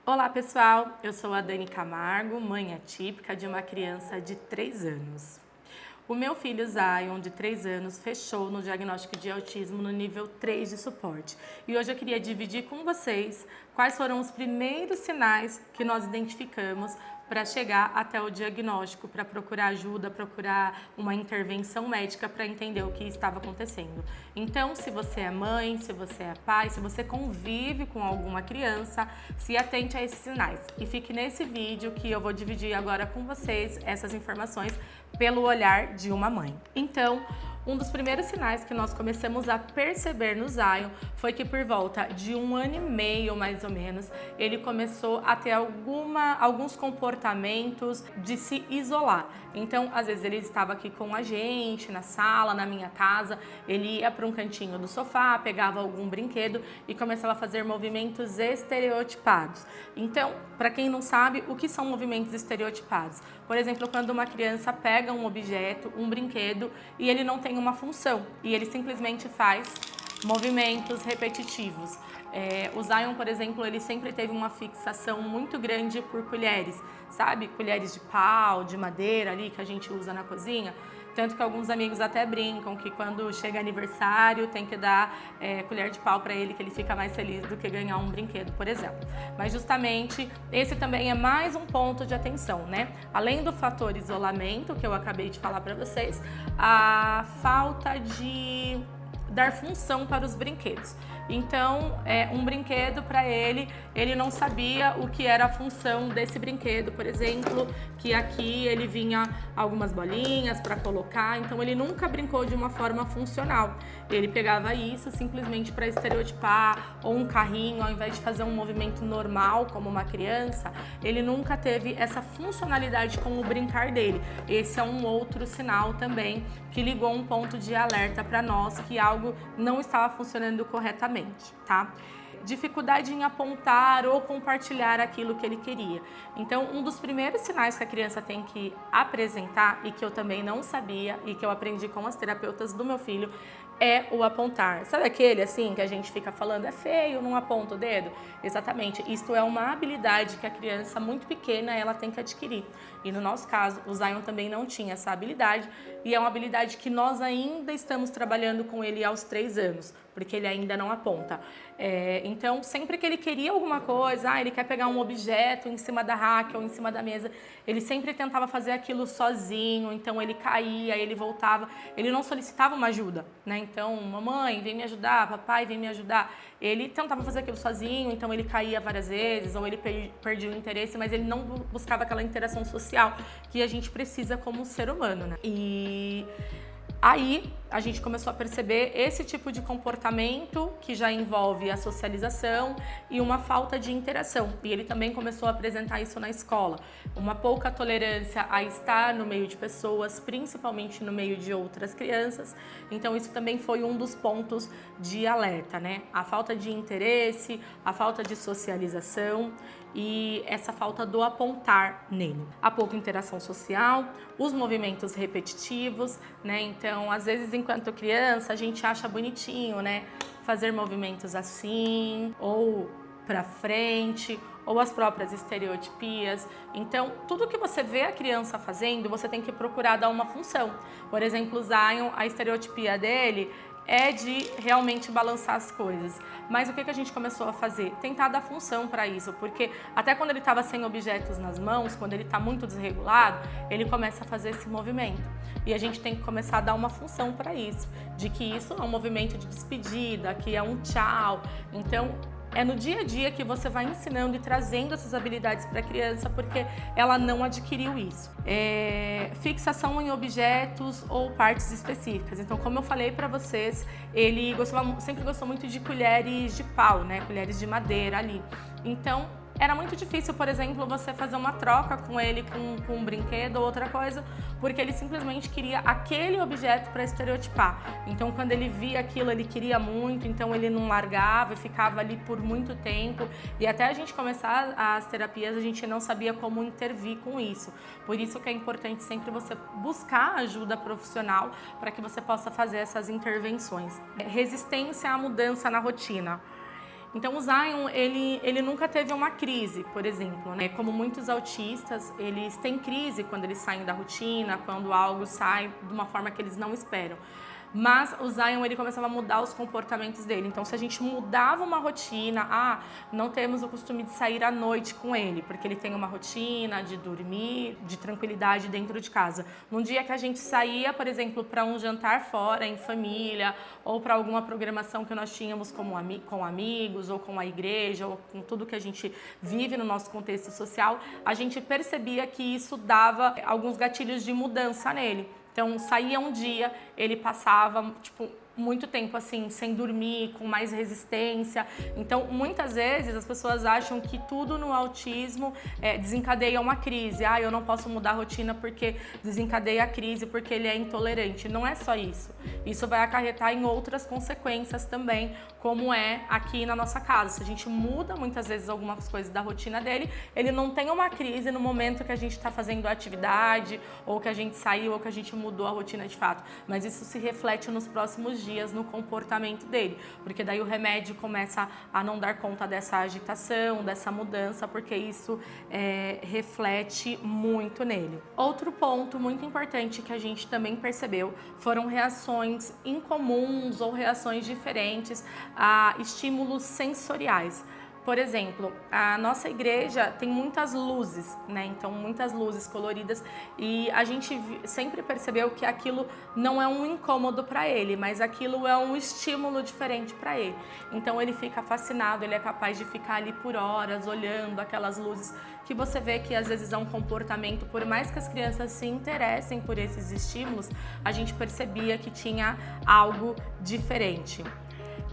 Olá pessoal, eu sou a Dani Camargo, mãe atípica de uma criança de 3 anos. O meu filho Zion, de 3 anos, fechou no diagnóstico de autismo no nível 3 de suporte. E hoje eu queria dividir com vocês quais foram os primeiros sinais que nós identificamos para chegar até o diagnóstico, para procurar ajuda, procurar uma intervenção médica para entender o que estava acontecendo. Então, se você é mãe, se você é pai, se você convive com alguma criança, se atente a esses sinais. E fique nesse vídeo que eu vou dividir agora com vocês essas informações pelo olhar de uma mãe. Então, um dos primeiros sinais que nós começamos a perceber no Zion foi que por volta de 1 ano e meio, mais ou menos, ele começou a ter alguns comportamentos de se isolar. Então, às vezes ele estava aqui com a gente, na sala, na minha casa, ele ia para um cantinho do sofá, pegava algum brinquedo e começava a fazer movimentos estereotipados. Então, para quem não sabe, o que são movimentos estereotipados? Por exemplo, quando uma criança pega um objeto, um brinquedo, e ele não tem uma função, e ele simplesmente faz movimentos repetitivos. O Zion, por exemplo, ele sempre teve uma fixação muito grande por colheres, sabe? Colheres de pau, de madeira ali que a gente usa na cozinha. Tanto que alguns amigos até brincam que quando chega aniversário tem que dar colher de pau para ele, que ele fica mais feliz do que ganhar um brinquedo, por exemplo. Mas justamente esse também é mais um ponto de atenção, né? Além do fator isolamento, que eu acabei de falar para vocês, a falta de dar função para os brinquedos. Então, um brinquedo para ele não sabia o que era a função desse brinquedo, por exemplo, que aqui ele vinha algumas bolinhas para colocar, então ele nunca brincou de uma forma funcional. Ele pegava isso simplesmente para estereotipar, ou um carrinho, ao invés de fazer um movimento normal como uma criança, ele nunca teve essa funcionalidade com o brincar dele. Esse é um outro sinal também que ligou um ponto de alerta para nós que algo não estava funcionando corretamente, tá? Dificuldade em apontar ou compartilhar aquilo que ele queria. Então, um dos primeiros sinais que a criança tem que apresentar, e que eu também não sabia, e que eu aprendi com as terapeutas do meu filho, é o apontar. Sabe aquele assim que a gente fica falando, é feio, não aponta o dedo? Exatamente, isto é uma habilidade que a criança muito pequena ela tem que adquirir. E no nosso caso, o Zion também não tinha essa habilidade, e é uma habilidade que nós ainda estamos trabalhando com ele aos 3 anos, porque ele ainda não aponta. Então, sempre que ele queria alguma coisa, ele quer pegar um objeto em cima da rack ou em cima da mesa, ele sempre tentava fazer aquilo sozinho, então ele caía, ele voltava, ele não solicitava uma ajuda, né? Então, mamãe, vem me ajudar, papai, vem me ajudar. Ele tentava fazer aquilo sozinho, então ele caía várias vezes, ou ele perdia o interesse, mas ele não buscava aquela interação social que a gente precisa como ser humano, né? E aí a gente começou a perceber esse tipo de comportamento que já envolve a socialização e uma falta de interação. E ele também começou a apresentar isso na escola. Uma pouca tolerância a estar no meio de pessoas, principalmente no meio de outras crianças. Então isso também foi um dos pontos de alerta, né? A falta de interesse, a falta de socialização e essa falta do apontar nele. A pouca interação social, os movimentos repetitivos, né? Então, às vezes, enquanto criança, a gente acha bonitinho, né? Fazer movimentos assim, ou para frente, ou as próprias estereotipias. Então, tudo que você vê a criança fazendo, você tem que procurar dar uma função. Por exemplo, o Zion, a estereotipia dele é de realmente balançar as coisas. Mas o que a gente começou a fazer? Tentar dar função para isso, porque até quando ele estava sem objetos nas mãos, quando ele está muito desregulado, ele começa a fazer esse movimento. E a gente tem que começar a dar uma função para isso, de que isso é um movimento de despedida, que é um tchau. Então, é no dia a dia que você vai ensinando e trazendo essas habilidades para a criança, porque ela não adquiriu isso. Fixação em objetos ou partes específicas. Então, como eu falei para vocês, ele sempre gostou muito de colheres de pau, né? Colheres de madeira ali. Então, era muito difícil, por exemplo, você fazer uma troca com ele com um brinquedo ou outra coisa, porque ele simplesmente queria aquele objeto para estereotipar. Então, quando ele via aquilo, ele queria muito, então ele não largava e ficava ali por muito tempo. E até a gente começar as terapias, a gente não sabia como intervir com isso. Por isso que é importante sempre você buscar ajuda profissional para que você possa fazer essas intervenções. Resistência à mudança na rotina. Então o Zion, ele nunca teve uma crise, por exemplo, né? Como muitos autistas, eles têm crise quando eles saem da rotina, quando algo sai de uma forma que eles não esperam. Mas o Zion, ele começava a mudar os comportamentos dele. Então, se a gente mudava uma rotina, não temos o costume de sair à noite com ele, porque ele tem uma rotina de dormir, de tranquilidade dentro de casa. Num dia que a gente saía, por exemplo, para um jantar fora, em família, ou para alguma programação que nós tínhamos com amigos, ou com a igreja, ou com tudo que a gente vive no nosso contexto social, a gente percebia que isso dava alguns gatilhos de mudança nele. Então, saía um dia, ele passava, muito tempo assim, sem dormir, com mais resistência. Então, muitas vezes as pessoas acham que tudo no autismo desencadeia uma crise. Eu não posso mudar a rotina porque desencadeia a crise, porque ele é intolerante. Não é só isso. Isso vai acarretar em outras consequências também, como é aqui na nossa casa. Se a gente muda muitas vezes algumas coisas da rotina dele, ele não tem uma crise no momento que a gente está fazendo a atividade, ou que a gente saiu, ou que a gente mudou a rotina de fato. Mas isso se reflete nos próximos dias no comportamento dele, porque daí o remédio começa a não dar conta dessa agitação, dessa mudança, porque isso reflete muito nele. Outro ponto muito importante que a gente também percebeu foram reações incomuns ou reações diferentes a estímulos sensoriais. Por exemplo, a nossa igreja tem muitas luzes, né? Então, muitas luzes coloridas, e a gente sempre percebeu que aquilo não é um incômodo para ele, mas aquilo é um estímulo diferente para ele. Então, ele fica fascinado, ele é capaz de ficar ali por horas olhando aquelas luzes, que você vê que às vezes é um comportamento, por mais que as crianças se interessem por esses estímulos, a gente percebia que tinha algo diferente.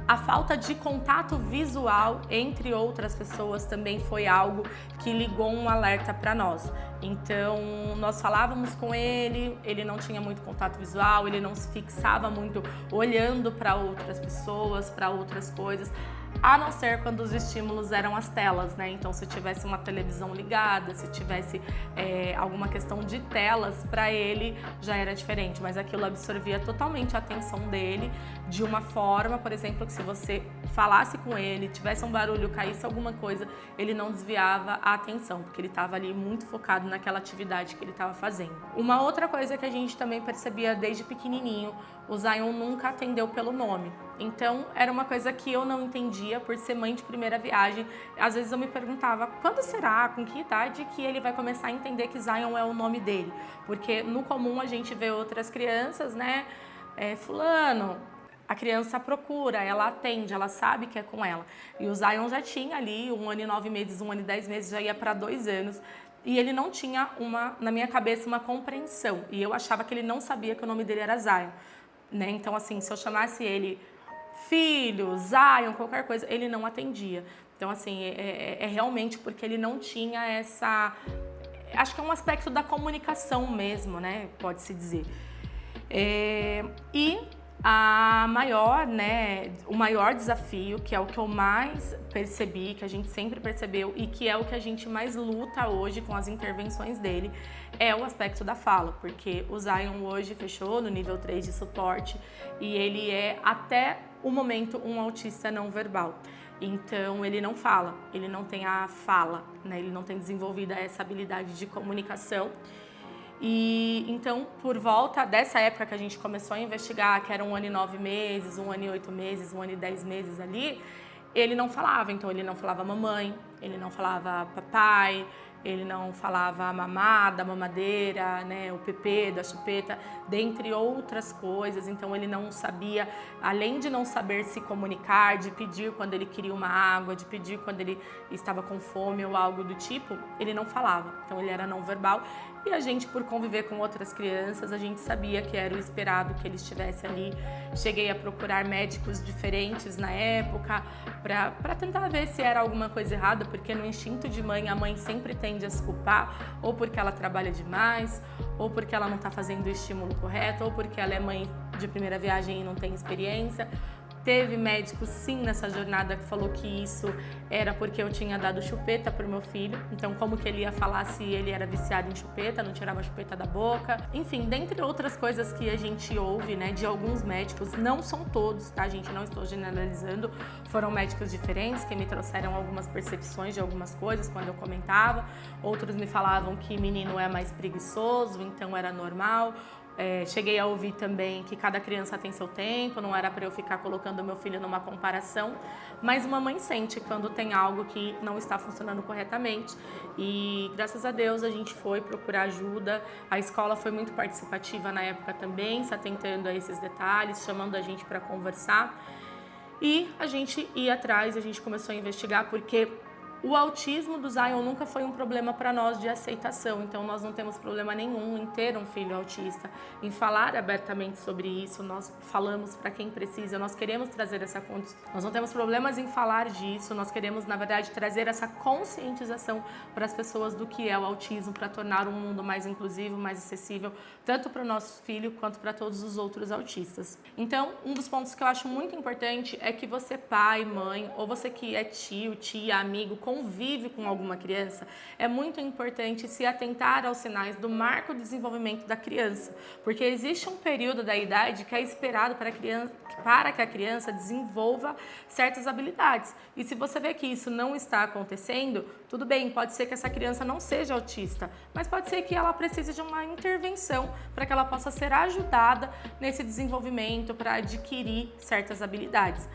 A falta de contato visual entre outras pessoas também foi algo que ligou um alerta para nós. Então, nós falávamos com ele, ele não tinha muito contato visual, ele não se fixava muito olhando para outras pessoas, para outras coisas, a não ser quando os estímulos eram as telas, né? Então, se tivesse uma televisão ligada, se tivesse alguma questão de telas, para ele já era diferente, mas aquilo absorvia totalmente a atenção dele de uma forma, por exemplo, que se você falasse com ele, tivesse um barulho, caísse alguma coisa, ele não desviava a atenção, porque ele estava ali muito focado naquela atividade que ele estava fazendo. Uma outra coisa que a gente também percebia desde pequenininho, o Zion nunca atendeu pelo nome. Então, era uma coisa que eu não entendia por ser mãe de primeira viagem. Às vezes eu me perguntava, quando será, com que idade que ele vai começar a entender que Zion é o nome dele? Porque no comum a gente vê outras crianças, né? Fulano, a criança procura, ela atende, ela sabe que é com ela. E o Zion já tinha ali 1 ano e 9 meses, 1 ano e 10 meses, já ia para 2 anos. E ele não tinha, na minha cabeça, uma compreensão. E eu achava que ele não sabia que o nome dele era Zion, né? Então, assim, se eu chamasse ele filho, Zion, qualquer coisa, ele não atendia. Então, assim, é realmente porque ele não tinha essa... Acho que é um aspecto da comunicação mesmo, né? Pode-se dizer. E o maior desafio, que é o que eu mais percebi, que a gente sempre percebeu e que é o que a gente mais luta hoje com as intervenções dele, é o aspecto da fala, porque o Zion hoje fechou no nível 3 de suporte e ele é, até o momento, um autista não verbal. Então, ele não fala, ele não tem a fala, né? Ele não tem desenvolvida essa habilidade de comunicação. E então, por volta dessa época que a gente começou a investigar, que era 1 ano e 9 meses, 1 ano e 8 meses, 1 ano e 10 meses ali, ele não falava. Então, ele não falava mamãe, ele não falava papai, ele não falava mamada, mamadeira, né, o pepê, da chupeta, dentre outras coisas. Então, ele não sabia, além de não saber se comunicar, de pedir quando ele queria uma água, de pedir quando ele estava com fome ou algo do tipo, ele não falava. Então, ele era não verbal. E a gente, por conviver com outras crianças, a gente sabia que era o esperado que ele estivesse ali. Cheguei a procurar médicos diferentes na época para tentar ver se era alguma coisa errada, porque no instinto de mãe, a mãe sempre tende a se culpar, ou porque ela trabalha demais, ou porque ela não está fazendo o estímulo correto, ou porque ela é mãe de primeira viagem e não tem experiência. Teve médico, sim, nessa jornada que falou que isso era porque eu tinha dado chupeta pro meu filho. Então, como que ele ia falar se ele era viciado em chupeta, não tirava a chupeta da boca? Enfim, dentre outras coisas que a gente ouve, né, de alguns médicos, não são todos, tá, gente? Não estou generalizando. Foram médicos diferentes que me trouxeram algumas percepções de algumas coisas quando eu comentava. Outros me falavam que menino é mais preguiçoso, então era normal. Cheguei a ouvir também que cada criança tem seu tempo, não era para eu ficar colocando meu filho numa comparação, mas uma mãe sente quando tem algo que não está funcionando corretamente e graças a Deus a gente foi procurar ajuda, a escola foi muito participativa na época também, se atentando a esses detalhes, chamando a gente para conversar e a gente ia atrás, a gente começou a investigar porque o autismo do Zion nunca foi um problema para nós de aceitação, então nós não temos problema nenhum em ter um filho autista, em falar abertamente sobre isso, nós falamos para quem precisa, nós queremos trazer essa condição, nós não temos problemas em falar disso, nós queremos, na verdade, trazer essa conscientização para as pessoas do que é o autismo, para tornar um mundo mais inclusivo, mais acessível, tanto para o nosso filho quanto para todos os outros autistas. Então, um dos pontos que eu acho muito importante é que você, pai, mãe, ou você que é tio, tia, amigo, convive com alguma criança, é muito importante se atentar aos sinais do marco de desenvolvimento da criança, porque existe um período da idade que é esperado para que a criança desenvolva certas habilidades. E se você vê que isso não está acontecendo, tudo bem, pode ser que essa criança não seja autista, mas pode ser que ela precise de uma intervenção para que ela possa ser ajudada nesse desenvolvimento, para adquirir certas habilidades.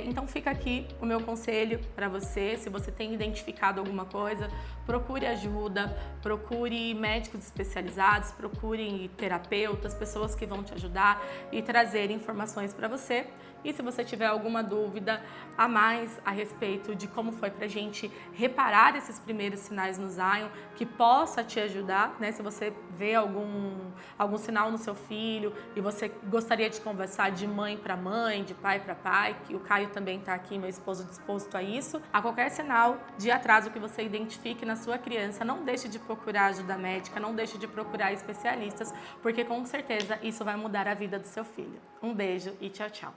Então fica aqui o meu conselho para você, se você tem identificado alguma coisa, procure ajuda, procure médicos especializados, procure terapeutas, pessoas que vão te ajudar e trazer informações para você. E se você tiver alguma dúvida a mais a respeito de como foi pra gente reparar esses primeiros sinais no Zion, que possa te ajudar, né? Se você vê algum sinal no seu filho e você gostaria de conversar de mãe para mãe, de pai para pai, que o Caio também tá aqui, meu esposo, disposto a isso. A qualquer sinal de atraso que você identifique na sua criança, não deixe de procurar ajuda médica, não deixe de procurar especialistas, porque com certeza isso vai mudar a vida do seu filho. Um beijo e tchau, tchau.